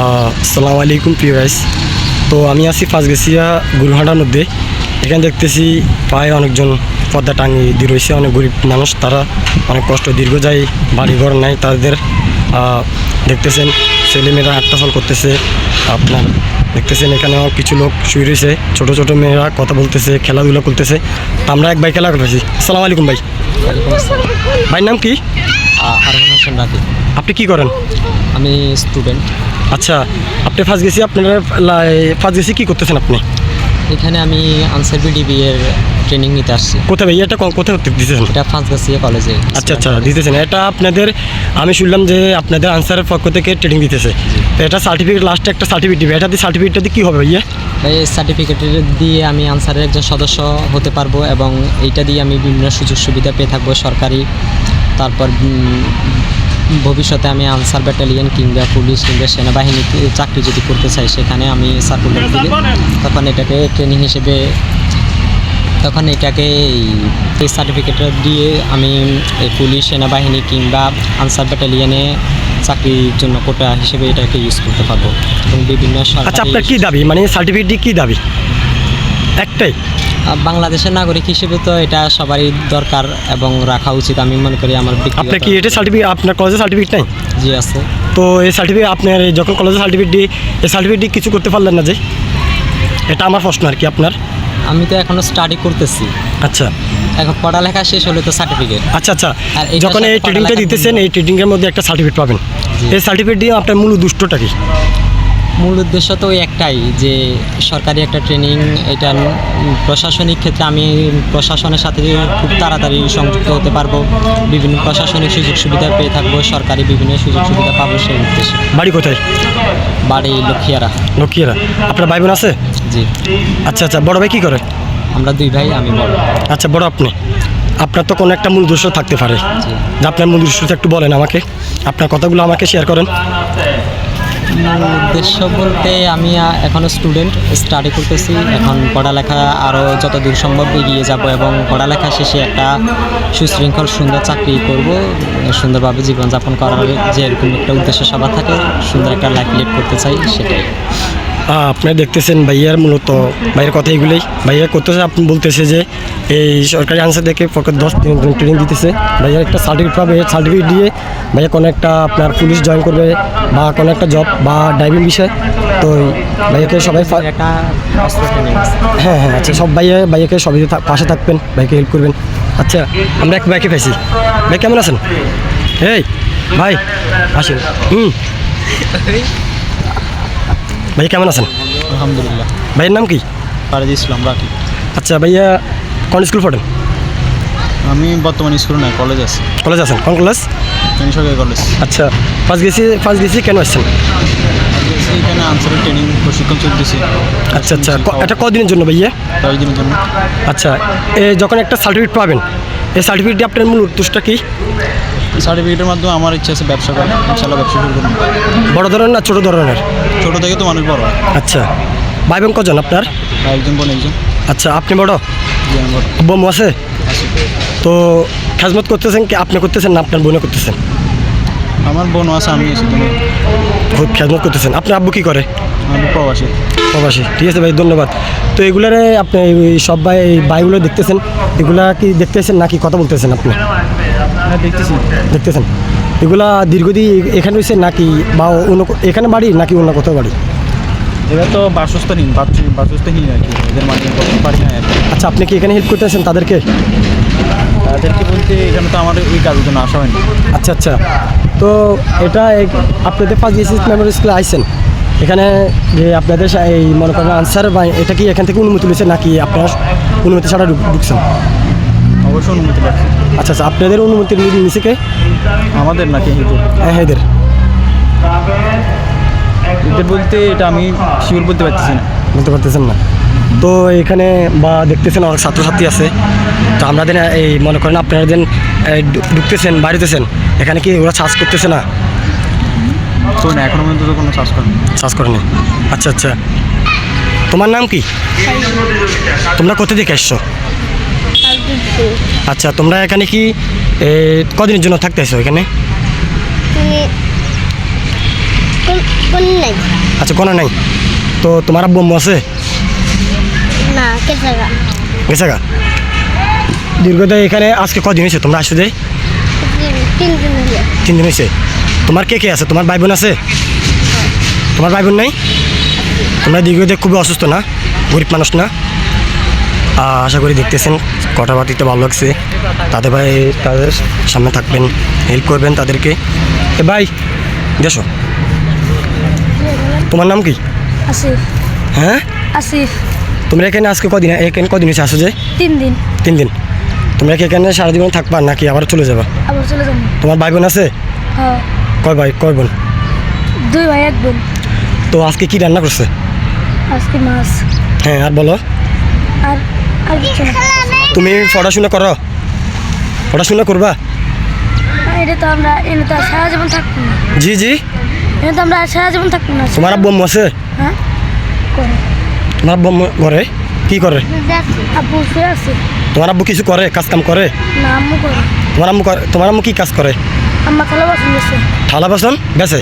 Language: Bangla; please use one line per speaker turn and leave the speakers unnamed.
আসসালামু আলাইকুম প্রিয় গাইস। তো আমি আছি ফাঁসগাছিয়া গুরুহাটার মধ্যে। এখানে দেখতেছি প্রায় অনেকজন পর্দা টাঙিয়ে দিয়ে রয়েছে, অনেক গরিব মানুষ, তারা অনেক কষ্ট দীর্ঘ যায়, বাড়ি ঘর নাই তাদের। দেখতেছেন ছেলেমেয়েরা হাঁটাচল করতেছে, আপনার দেখতেছেন এখানে কিছু লোক শুয়ে রয়েছে, ছোটো ছোটো মেয়েরা কথা বলতেছে, খেলাধুলা করতেছে। তো আমরা এক ভাই খেলা করতেছি। আসসালামু আলাইকুম ভাই। ভাইয়ের নাম কি?
আরমান হোসেন রাফি।
আপনি কি করেন?
আমি স্টুডেন্ট।
আচ্ছা, আপনি ফাঁসগাছি, আপনারা ফাঁসগাছি কী করতেছেন আপনি?
এখানে আমি আনসার বিডিবি এর ট্রেনিং নিতে আসছি।
কোথায় ভাই এটা কোথায় দিতেছেন?
এটা ফাঁসগাছিয়া কলেজে।
আচ্ছা আচ্ছা, দিতেছেন এটা আপনাদের? আমি শুনলাম যে আপনাদের আনসারের পক্ষ থেকে ট্রেনিং দিতেছে, তো এটা সার্টিফিকেট, লাস্টে একটা সার্টিফিকেট দিবে, এটা দিয়ে সার্টিফিকেটটা দিয়ে কী হবে ভাইয়া?
এই সার্টিফিকেট দিয়ে আমি আনসারের একজন সদস্য হতে পারবো এবং এইটা দিয়ে আমি বিভিন্ন সুযোগ সুবিধা পেয়ে থাকবো সরকারি। তারপর ভবিষ্যতে আমি আনসার ব্যাটালিয়ন কিংবা পুলিশ কিংবা সেনাবাহিনীতে চাকরি যদি করতে চাই, সেখানে আমি সার্কুলার দিলে তখন এটাকে ট্রেনিং হিসেবে, তখন এটাকে এই সার্টিফিকেটটা দিয়ে আমি এই পুলিশ সেনাবাহিনী কিংবা আনসার ব্যাটালিয়নে চাকরির জন্য কোটা হিসেবে এটাকে ইউজ করতে পারবো এবং বিভিন্ন।
আচ্ছা, আপনার কী দাবি, মানে সার্টিফিকেট দিয়ে কী দাবি? একটাই,
বাংলাদেশের নাগরিক হিসেবে তো এটা সবারই দরকার এবং রাখা উচিত আমি মনে করি। আমার
আপনার কি এটা সার্টিফিকেট, আপনার কলেজে সার্টিফিকেট নাই?
জি আছে।
তো এই সার্টিফিকেট আপনার যখন কলেজে সার্টিফিকেট দিয়ে এই সার্টিফিকেট দিয়ে কিছু করতে পারলেন না যে? এটা আমার প্রশ্ন আর কি আপনার।
আমি তো এখনো স্টাডি করতেছি।
আচ্ছা,
এখন পড়ালেখা শেষ হলে তো সার্টিফিকেট।
আচ্ছা আচ্ছা, যখন এই ট্রেনিংটা দিতেছেন, এই ট্রেনিংয়ের মধ্যে একটা সার্টিফিকেট পাবেন। এই সার্টিফিকেট দিয়ে আপনার মূল উদ্দেশ্যটা কি?
মূল উদ্দেশ্য তো ওই একটাই, যে সরকারি একটা ট্রেনিং, এটা প্রশাসনিক ক্ষেত্রে আমি প্রশাসনের সাথে খুব তাড়াতাড়ি সংযুক্ত হতে পারবো, বিভিন্ন প্রশাসনিক সুযোগ সুবিধা পেয়ে থাকবো, সরকারি বিভিন্ন সুযোগ সুবিধা পাবো সেই উদ্দেশ্যে।
বাড়ি কোথায়?
বাড়ি লক্ষ্মীয়ারা।
লক্ষ্মীয়ারা। আপনার ভাই বোন আছে?
জি।
আচ্ছা আচ্ছা, বড় ভাই কী করে?
আমরা দুই ভাই, আমি বড়।
আচ্ছা, বড় আপনি। আপনার তো কোনো একটা মূল উদ্দেশ্য থাকতে পারে, যে আপনার মূল উদ্দেশ্যটা একটু বলেন আমাকে, আপনার কথাগুলো আমাকে শেয়ার করেন।
উদ্দেশ্য বলতে আমি এখনও স্টুডেন্ট, স্টাডি করতেছি, এখন পড়ালেখা আরও যত দূর সম্ভব এগিয়ে যাব এবং পড়ালেখা শেষে একটা সুশৃঙ্খল সুন্দর চাকরি করব, সুন্দরভাবে জীবনযাপন করার যে এরকম একটা উদ্দেশ্য সবার থাকে, সুন্দর একটা লাইফ লিড করতে চাই, সেটাই।
আপনি দেখতেছেন ভাইয়ার মূলত ভাইয়ের কথা এগুলোই। ভাইয়া করতেছে, আপনি বলতেছে যে এই সরকারি আনসার থেকে 10 দিন ট্রেনিং দিতেছে, ভাইয়ার একটা সার্টিফিকেট পাবে, সার্টিফিকেট দিয়ে ভাইয়া কোনো একটা আপনার পুলিশ জয়েন করবে বা কোনো একটা জব বা ড্রাইভিং বিষয়। তো ভাইয়াকে সবাই হ্যাঁ হ্যাঁ, আচ্ছা, সব ভাইয়াকে সবাই পাশে থাকবেন, ভাইকে হেল্প করবেন। আচ্ছা, আমরা এক ভাইকে পাইছি। ভাই কেমন আছেন? এই ভাই আসেন। ভাই কেমন আছেন?
আলহামদুলিল্লাহ।
ভাইয়ের নাম কি?
ফারহাদ ইসলাম রাকি।
আচ্ছা ভাইয়া, কোন স্কুল পড়েন?
আমি বর্তমানে স্কুলে নাই, কলেজ আছি।
কলেজ আছেন? কোন কলেজ?
সরকারি কলেজ।
আচ্ছা, ফাঁসগাছি কেন আসছেন?
এখানে আনসারের ট্রেনিং প্রশিক্ষণ চলতেছে।
আচ্ছা আচ্ছা, এটা কদিনের জন্য ভাইয়া?
10 দিনের জন্য।
আচ্ছা, যখন একটা সার্টিফিকেট পাবেন, এই সার্টিফিকেট দিয়ে আপনার মূল উদ্দেশ্যটা কি?
সার্টিফিকেটের মাধ্যমে আমার ইচ্ছা আছে ব্যবসা করার, ইনশাআল্লাহ ব্যবসা শুরু করব।
বড় ধরনের না ছোট ধরনের?
ছোটো থেকে তো মানুষ বড় হয়।
আচ্ছা, ভাই বোন কজন আপনার?
একজন বোন একজন।
আচ্ছা, আপনি বড়?
বড়।
বোন আছে? তো খেজমত করতেছেন কি আপনি করতেছেন না আপনার বোনে করতেছেন?
আমার বোন আছে, আমি আছি।
খুব খেজমত করতেছেন। আপনার আব্বু কী করে?
আমি প্রবাসী।
প্রবাসী, ঠিক আছে ভাই, ধন্যবাদ। তো এগুলারে আপনি সব ভাইগুলো দেখতেছেন, এগুলা কি দেখতেছেন নাকি কথা বলতেছেন আপনি?
দেখতেছি।
দেখতেছেন। এগুলা দীর্ঘদিন এখানে রয়েছে নাকি বা অন্য এখানে বাড়ি নাকি অন্য কোথাও বাড়ি?
এবার তো বাসস্থানহীন আর কি, এদের মানে পারি না আর কি।
আচ্ছা, আপনি কি এখানে হেল্প করতেছেন তাদেরকে?
তাদেরকে বলতে এখানে তো আমার এই কাজের জন্য আসা হয়নি।
আচ্ছা আচ্ছা, তো এটা আপনাদের ফাঁসগাছি মেমোরিয়াল স্কুলে আইসেন, এখানে যে আপনাদের এই মনে করেন আনসার বা এটা কি এখান থেকে অনুমতি নিয়েছে নাকি আপনার অনুমতি ছাড়া ঢুকছেন?
অবশ্যই অনুমতি লাগছে।
আচ্ছা আচ্ছা, আপনাদের অনুমতি নিয়েছে কে?
আমাদের নাকি
হ্যাঁ, এদের
বলতে এটা আমি শিওর বলতে পারতেছি না।
বলতে পারতেছেন না? তো এখানে বা দেখতেছেন অনেক ছাত্রছাত্রী আছে, তো আমাদের এই মনে করেন আপনারা যেন ঢুকতেছেন বাড়িতেছেন, এখানে কি ওরা চার্জ করতেছে না?
তো না, এখনো পর্যন্ত তো কোনো
চার্জ করেনি। আচ্ছা আচ্ছা, তোমার নাম কি? তোমরা কোথা থেকে আসছো? আচ্ছা, তোমরা এখানে কি কদিনের জন্য থাকতে আসছো এখানে?
কোন নাই
আচ্ছা কোনো নাই। তো তোমার আব্বু আম্মু আছে?
না কে জায়গা
গেছে গা। দীর্ঘদিন এখানে আজকে কদিন হয়েছে তোমরা আসছো যে?
3 দিন হলো
3 দিন হয়েছে। তোমার কে কে আছে? তোমার ভাই বোন আছে? তোমার ভাই বোন নাই? তোমরা দীর্ঘদিন খুবই অসুস্থ না, গরিব মানুষ না? আশা করি দেখতেছেন কথাবার্তিটা ভালো লাগছে। তাদের ভাই তাদের সামনে থাকবেন, হেল্প করবেন তাদেরকে। এ ভাই দেশো, তোমার নাম কি?
আসিফ
হ্যাঁ,
আসিফ
তোমরা এখানে আজকে এখানে কদিন হয়েছে আসো যে?
3 দিন
3 দিন। তোমরা কি এখানে সারা জীবন থাকবা নাকি আবার চলে যাবা?
আবার চলে যাবো।
তোমার ভাই বোন আছে?
হ্যাঁ
কয় ভাই কয় বোন?
2 ভাই 1 বোন।
তো আজকে কি রান্না করছে?
আজকে মাছ
হ্যাঁ আর বলো।
আর আর কিছু না।
তুমি পড়াশোনা করো? পড়াশোনা করবা?
এটা তো আমরা এনে তো আর সারা জীবন থাকবো না।
জি জি।
এনে তো আমরা আর সারা জীবন থাকবো না।
তোমার আব্বু আম্মু আছে?
হ্যাঁ করে
তোমার আব্বু আম্মু করে কি করে?
আব্বু শুয়ে আছে।
তোমার আব্বু কিছু করে, কাজ কাম করে?
না আম্মু করে।
তোমার আম্মু কি কাজ করে?
আম্মা খালা পছন্দ আছে।
থালা বাসন বেছে?